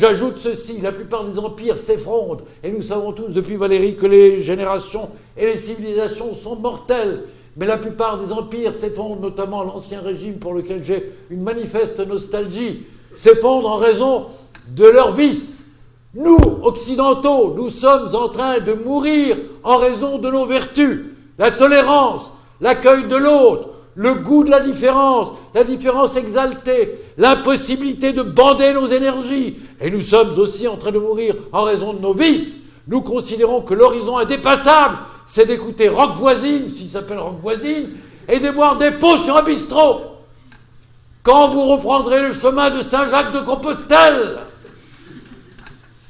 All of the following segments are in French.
J'ajoute ceci, la plupart des empires s'effondrent, et nous savons tous depuis Valérie que les générations et les civilisations sont mortelles. Mais la plupart des empires s'effondrent, notamment l'Ancien Régime pour lequel j'ai une manifeste nostalgie, s'effondrent en raison de leurs vices. Nous, occidentaux, nous sommes en train de mourir en raison de nos vertus. La tolérance, l'accueil de l'autre, le goût de la différence exaltée, l'impossibilité de bander nos énergies. Et nous sommes aussi en train de mourir en raison de nos vices. Nous considérons que l'horizon indépassable, c'est d'écouter Rock Voisine, s'il s'appelle Rock Voisine, et de boire des pots sur un bistrot. Quand vous reprendrez le chemin de Saint-Jacques-de-Compostelle,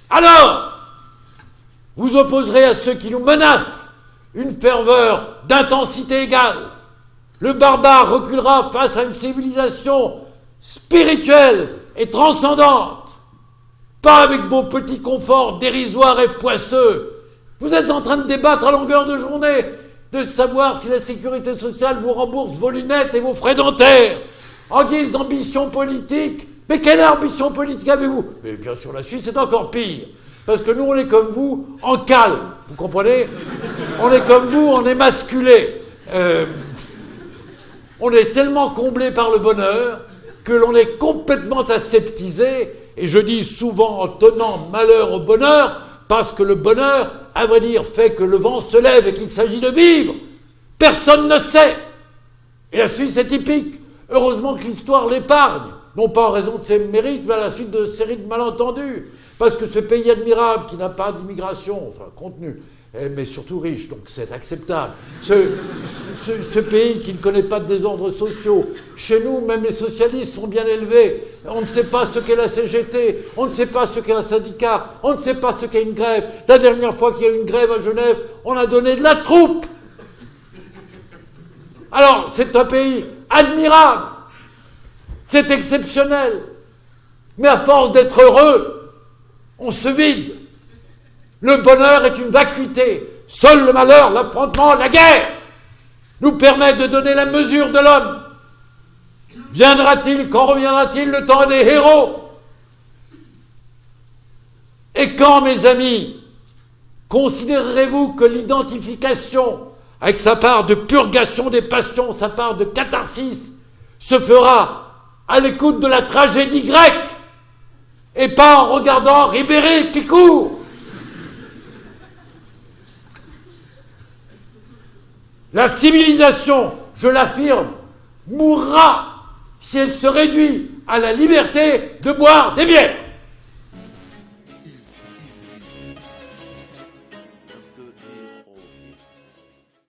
alors, vous opposerez à ceux qui nous menacent une ferveur d'intensité égale. Le barbare reculera face à une civilisation spirituelle et transcendante. Pas avec vos petits conforts dérisoires et poisseux. Vous êtes en train de débattre à longueur de journée de savoir si la sécurité sociale vous rembourse vos lunettes et vos frais dentaires en guise d'ambition politique. Mais quelle ambition politique avez-vous? Mais bien sûr, la Suisse est encore pire. Parce que nous, on est comme vous, en calme. Vous comprenez? On est comme vous, on est masculé. On est tellement comblé par le bonheur que l'on est complètement aseptisé. Et je dis souvent en tenant malheur au bonheur, parce que le bonheur, à vrai dire, fait que le vent se lève et qu'il s'agit de vivre. Personne ne sait. Et la Suisse est typique. Heureusement que l'histoire l'épargne. Non pas en raison de ses mérites, mais à la suite de séries de malentendus. Parce que ce pays admirable, qui n'a pas d'immigration, enfin contenu, mais surtout riche, donc c'est acceptable. Ce pays qui ne connaît pas de désordres sociaux. Chez nous, même les socialistes sont bien élevés. On ne sait pas ce qu'est la CGT, on ne sait pas ce qu'est un syndicat, on ne sait pas ce qu'est une grève. La dernière fois qu'il y a eu une grève à Genève, on a donné de la troupe. Alors, c'est un pays admirable. C'est exceptionnel. Mais à force d'être heureux, on se vide. Le bonheur est une vacuité. Seul le malheur, l'affrontement, la guerre nous permettent de donner la mesure de l'homme. Viendra-t-il, quand reviendra-t-il le temps des héros? Et quand, mes amis, considérerez-vous que l'identification, avec sa part de purgation des passions, sa part de catharsis, se fera à l'écoute de la tragédie grecque et pas en regardant Ribéry qui court? La civilisation, je l'affirme, mourra si elle se réduit à la liberté de boire des bières.